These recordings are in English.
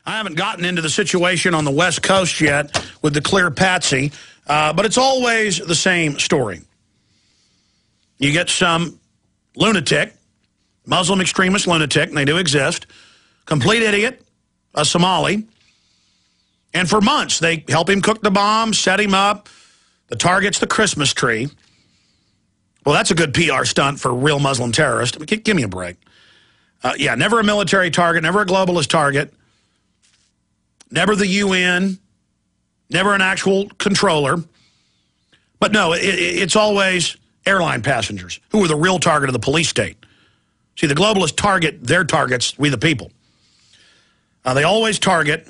I haven't gotten into the situation on the West Coast yet with the Clear Patsy, but it's always the same story. You get some lunatic, Muslim extremist lunatic, and they do exist, complete idiot, a Somali, and for months they help him cook the bomb, set him up, the target's the Christmas tree. Well, that's a good PR stunt for a real Muslim terrorist. Give me a break. Yeah, never a military target, never a globalist target, never the UN, never an actual controller. But no, it's always airline passengers who are the real target of the police state. See, the globalists target their targets, we the people. They always target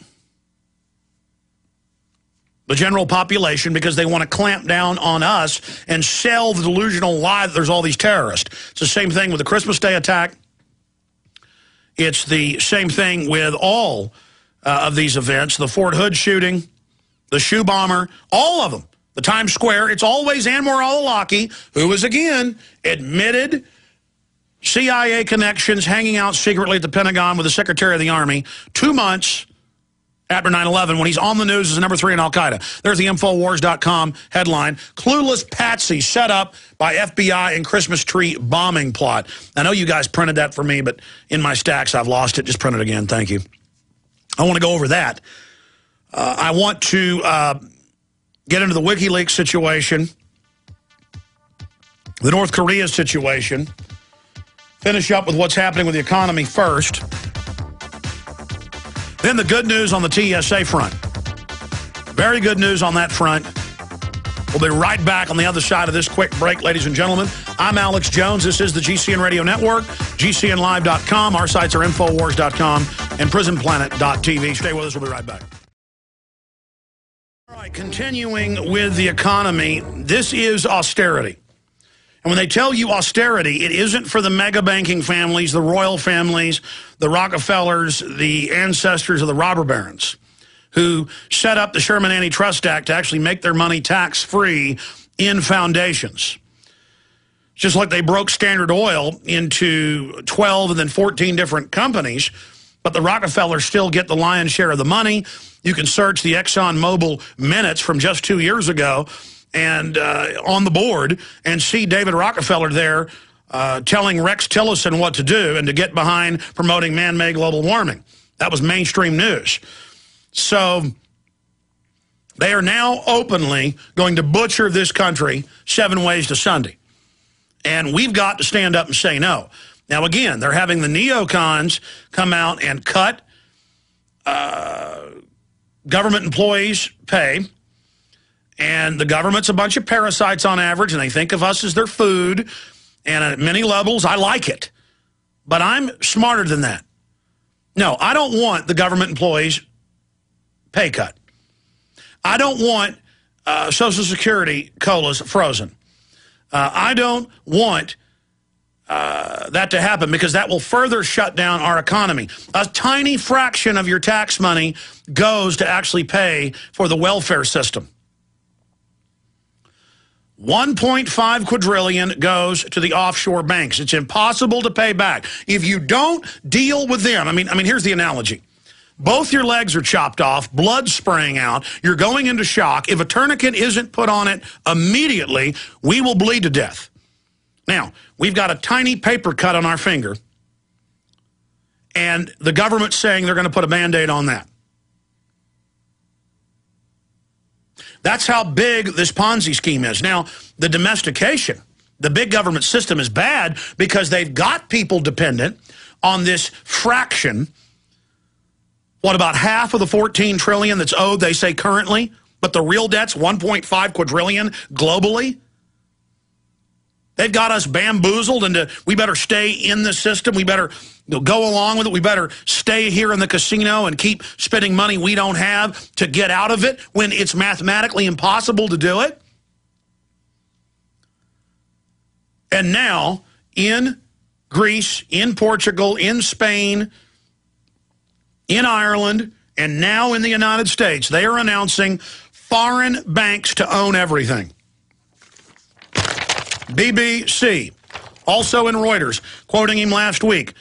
the general population because they want to clamp down on us and sell the delusional lie that there's all these terrorists. It's the same thing with the Christmas Day attack. It's the same thing with all of these events, the Fort Hood shooting, the shoe bomber, all of them. The Times Square, it's always Anwar al-Awlaki, who is, again, admitted CIA connections, hanging out secretly at the Pentagon with the Secretary of the Army 2 months after 9/11 when he's on the news as number 3 in Al-Qaeda. There's the Infowars.com headline, Clueless Patsy set up by FBI and Christmas tree bombing plot. I know you guys printed that for me, but in my stacks I've lost it. Just print it again. Thank you. I want to go over that. I want to get into the WikiLeaks situation, the North Korea situation, finish up with what's happening with the economy first, then the good news on the TSA front. Very good news on that front. We'll be right back on the other side of this quick break, ladies and gentlemen. I'm Alex Jones. This is the GCN Radio Network, GCNlive.com. Our sites are Infowars.com and PrisonPlanet.tv. Stay with us. We'll be right back. All right, continuing with the economy, this is austerity. And when they tell you austerity, it isn't for the mega banking families, the royal families, the Rockefellers, the ancestors of the robber barons who set up the Sherman Antitrust Act to actually make their money tax-free in foundations. Just like they broke Standard Oil into 12 and then 14 different companies, but the Rockefellers still get the lion's share of the money. You can search the ExxonMobil minutes from just 2 years ago and on the board and see David Rockefeller there telling Rex Tillerson what to do and to get behind promoting man-made global warming. That was mainstream news. So they are now openly going to butcher this country 7 ways to Sunday. And we've got to stand up and say no. Now, again, they're having the neocons come out and cut government employees' pay. And the government's a bunch of parasites on average, and they think of us as their food. And at many levels, I like it. But I'm smarter than that. No, I don't want the government employees' pay cut. I don't want Social Security COLAs frozen. I don't want that to happen because that will further shut down our economy. A tiny fraction of your tax money goes to actually pay for the welfare system. 1.5 quadrillion goes to the offshore banks. It's impossible to pay back. If you don't deal with them, I mean, here's the analogy. Both your legs are chopped off, blood spraying out, you're going into shock. If a tourniquet isn't put on it immediately, we will bleed to death. Now, we've got a tiny paper cut on our finger, and the government's saying they're going to put a Band-Aid on that. That's how big this Ponzi scheme is. Now, the domestication, the big government system is bad because they've got people dependent on this fraction. What, about half of the 14 trillion that's owed, they say, currently? But the real debt's 1.5 quadrillion globally? They've got us bamboozled into, we better stay in the system, we better go along with it, we better stay here in the casino and keep spending money we don't have to get out of it when it's mathematically impossible to do it. And now, in Greece, in Portugal, in Spain, in Ireland, and now in the United States, they are announcing foreign banks to own everything. BBC, also in Reuters, quoting him last week,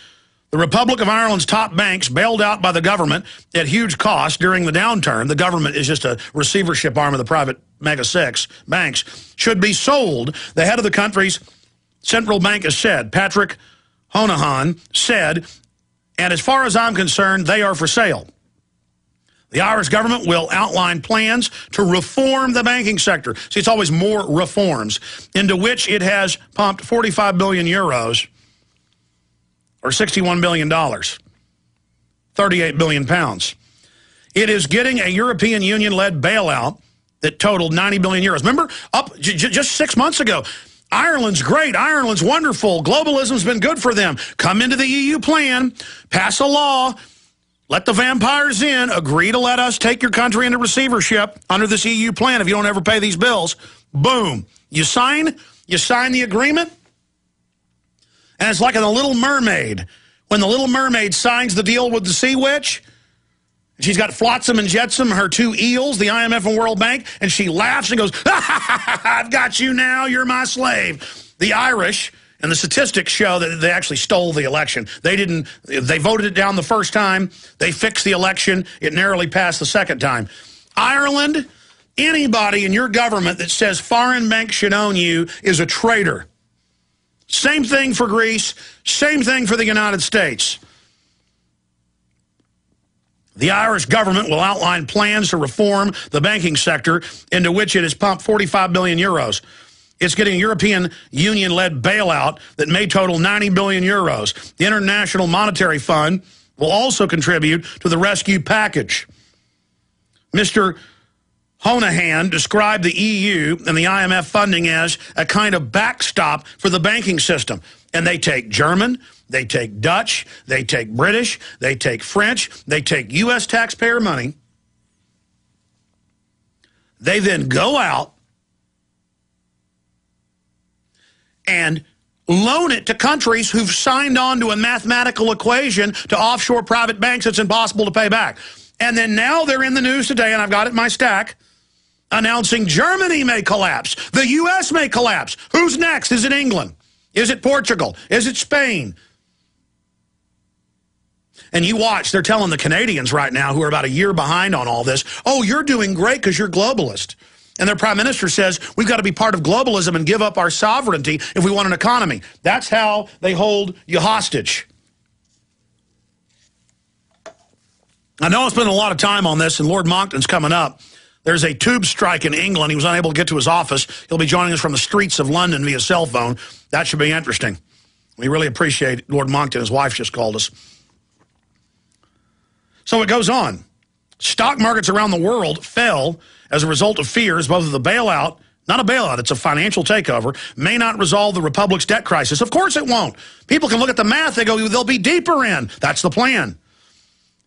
The Republic of Ireland's top banks, bailed out by the government at huge cost during the downturn — the government is just a receivership arm of the private Mega Six banks — should be sold, the head of the country's central bank has said. Patrick Honohan said, and as far as I'm concerned, they are for sale. The Irish government will outline plans to reform the banking sector. See, it's always more reforms, into which it has pumped 45 billion euros, or $61 billion, 38 billion pounds. It is getting a European Union-led bailout that totaled 90 billion euros. Remember, just 6 months ago, Ireland's great, Ireland's wonderful, globalism's been good for them. Come into the EU plan, pass a law, let the vampires in, agree to let us take your country into receivership under this EU plan if you don't ever pay these bills. Boom. You sign the agreement, and it's like in The Little Mermaid. When the Little Mermaid signs the deal with the Sea Witch, she's got Flotsam and Jetsam, her two eels, the IMF and World Bank, and she laughs and goes, ha, ha, ha, ha, I've got you now, you're my slave. The Irish, and the statistics show that they actually stole the election. They voted it down the first time, they fixed the election, it narrowly passed the second time. Ireland, anybody in your government that says foreign banks should own you is a traitor. Same thing for Greece, same thing for the United States. The Irish government will outline plans to reform the banking sector, into which it has pumped 45 billion euros. It's getting a European Union-led bailout that may total 90 billion euros. The International Monetary Fund will also contribute to the rescue package. Mr. Honohan described the EU and the IMF funding as a kind of backstop for the banking system. And they take German, they take Dutch, they take British, they take French, they take U.S. taxpayer money. They then go out and loan it to countries who've signed on to a mathematical equation to offshore private banks that's impossible to pay back. And then now they're in the news today, and I've got it in my stack, announcing Germany may collapse. The U.S. may collapse. Who's next? Is it England? Is it Portugal? Is it Spain? And you watch, they're telling the Canadians right now, who are about a year behind on all this, oh, you're doing great because you're globalist. And their prime minister says, we've got to be part of globalism and give up our sovereignty if we want an economy. That's how they hold you hostage. I know I spent a lot of time on this, and Lord Monckton's coming up. There's a tube strike in England. He was unable to get to his office. He'll be joining us from the streets of London via cell phone. That should be interesting. We really appreciate Lord Monckton. His wife just called us. So it goes on. Stock markets around the world fell as a result of fears both of the bailout, not a bailout, it's a financial takeover, may not resolve the Republic's debt crisis. Of course it won't. People can look at the math, they go, they'll be deeper in. That's the plan.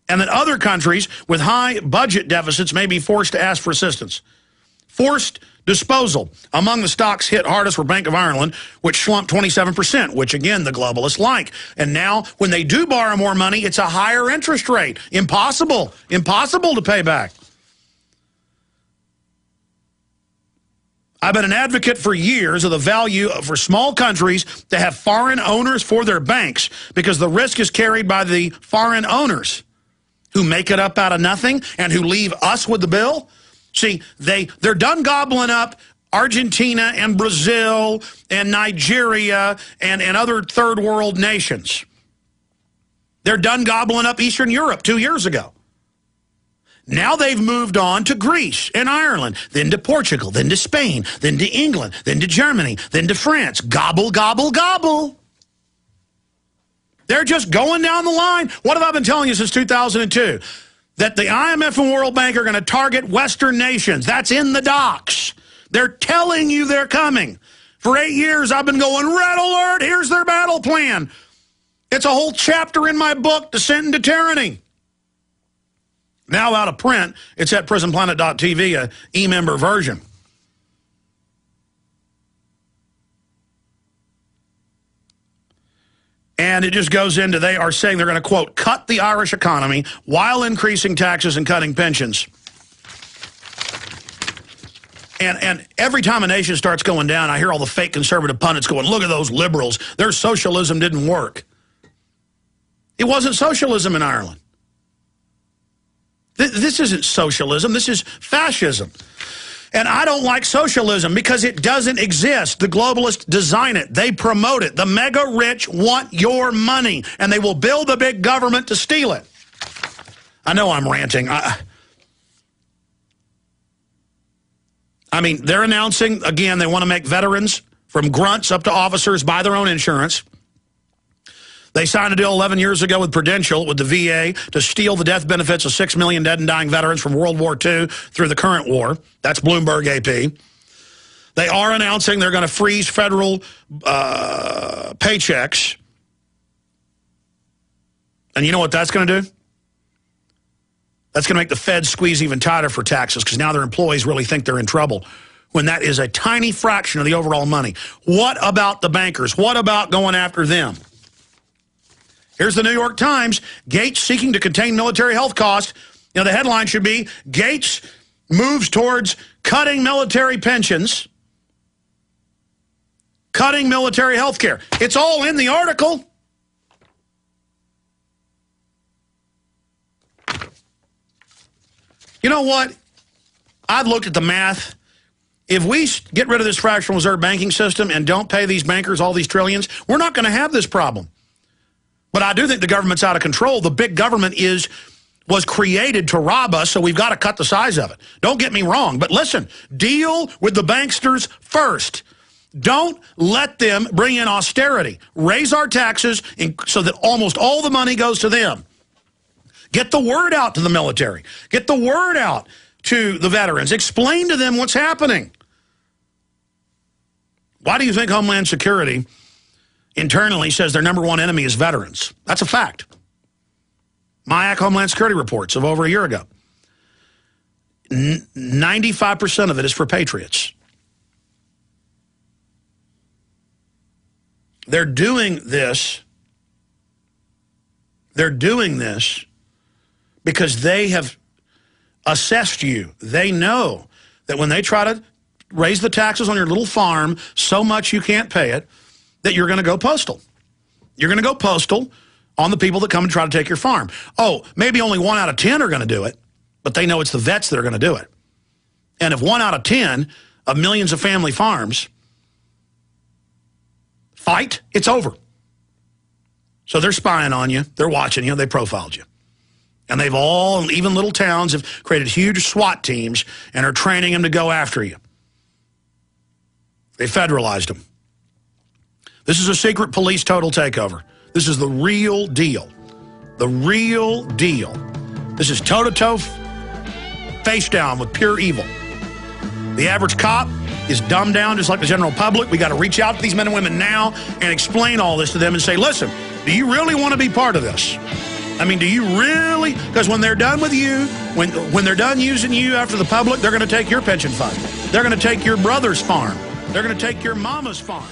And that other countries with high budget deficits may be forced to ask for assistance. Forced disposal. Among the stocks hit hardest were Bank of Ireland, which slumped 27%, which, again, the globalists like. And now, when they do borrow more money, it's a higher interest rate. Impossible. Impossible to pay back. I've been an advocate for years of the value for small countries to have foreign owners for their banks, because the risk is carried by the foreign owners who make it up out of nothing and who leave us with the bill. See, they're done gobbling up Argentina and Brazil and Nigeria and other third world nations. They're done gobbling up Eastern Europe 2 years ago. Now they've moved on to Greece and Ireland, then to Portugal, then to Spain, then to England, then to Germany, then to France. Gobble, gobble, gobble. They're just going down the line. What have I been telling you since 2002? That the IMF and World Bank are going to target Western nations. That's in the docs. They're telling you they're coming. For 8 years, I've been going, red alert, here's their battle plan. It's a whole chapter in my book, Descent into Tyranny. Now out of print, it's at prisonplanet.tv, a e-member version. And it just goes into, they are saying they're going to, quote, cut the Irish economy while increasing taxes and cutting pensions. And every time a nation starts going down, I hear all the fake conservative pundits going, look at those liberals. Their socialism didn't work. It wasn't socialism in Ireland. This isn't socialism. This is fascism. And I don't like socialism because it doesn't exist. The globalists design it. They promote it. The mega rich want your money, and they will build a big government to steal it. I know I'm ranting. I mean, they're announcing, again, they want to make veterans from grunts up to officers buy their own insurance. They signed a deal 11 years ago with Prudential, with the VA, to steal the death benefits of 6 million dead and dying veterans from World War II through the current war. That's Bloomberg AP. They are announcing they're going to freeze federal paychecks. And you know what that's going to do? That's going to make the Fed squeeze even tighter for taxes because now their employees really think they're in trouble when that is a tiny fraction of the overall money. What about the bankers? What about going after them? Here's the New York Times. Gates seeking to contain military health costs. You know, the headline should be, Gates moves towards cutting military pensions, cutting military health care. It's all in the article. You know what? I've looked at the math. If we get rid of this fractional reserve banking system and don't pay these bankers all these trillions, we're not going to have this problem. But I do think the government's out of control. The big government was created to rob us, so we've got to cut the size of it. Don't get me wrong, but listen, deal with the banksters first. Don't let them bring in austerity. Raise our taxes so that almost all the money goes to them. Get the word out to the military. Get the word out to the veterans. Explain to them what's happening. Why do you think Homeland Security internally says their number one enemy is veterans? That's a fact. MIAC Homeland Security reports of over a year ago. 95% of it is for patriots. They're doing this because they have assessed you. They know that when they try to raise the taxes on your little farm so much you can't pay it, that you're going to go postal. You're going to go postal on the people that come and try to take your farm. Oh, maybe only 1 out of 10 are going to do it, but they know it's the vets that are going to do it. And if 1 out of 10 of millions of family farms fight, it's over. So they're spying on you. They're watching you. They profiled you. And they've all, even little towns, have created huge SWAT teams and are training them to go after you. They federalized them. This is a secret police total takeover. This is the real deal. The real deal. This is toe-to-toe, face down with pure evil. The average cop is dumbed down just like the general public. We got to reach out to these men and women now and explain all this to them and say, listen, do you really want to be part of this? I mean, do you really? Because when they're done with you, when they're done using you after the public, they're going to take your pension fund. They're going to take your brother's farm. They're going to take your mama's farm.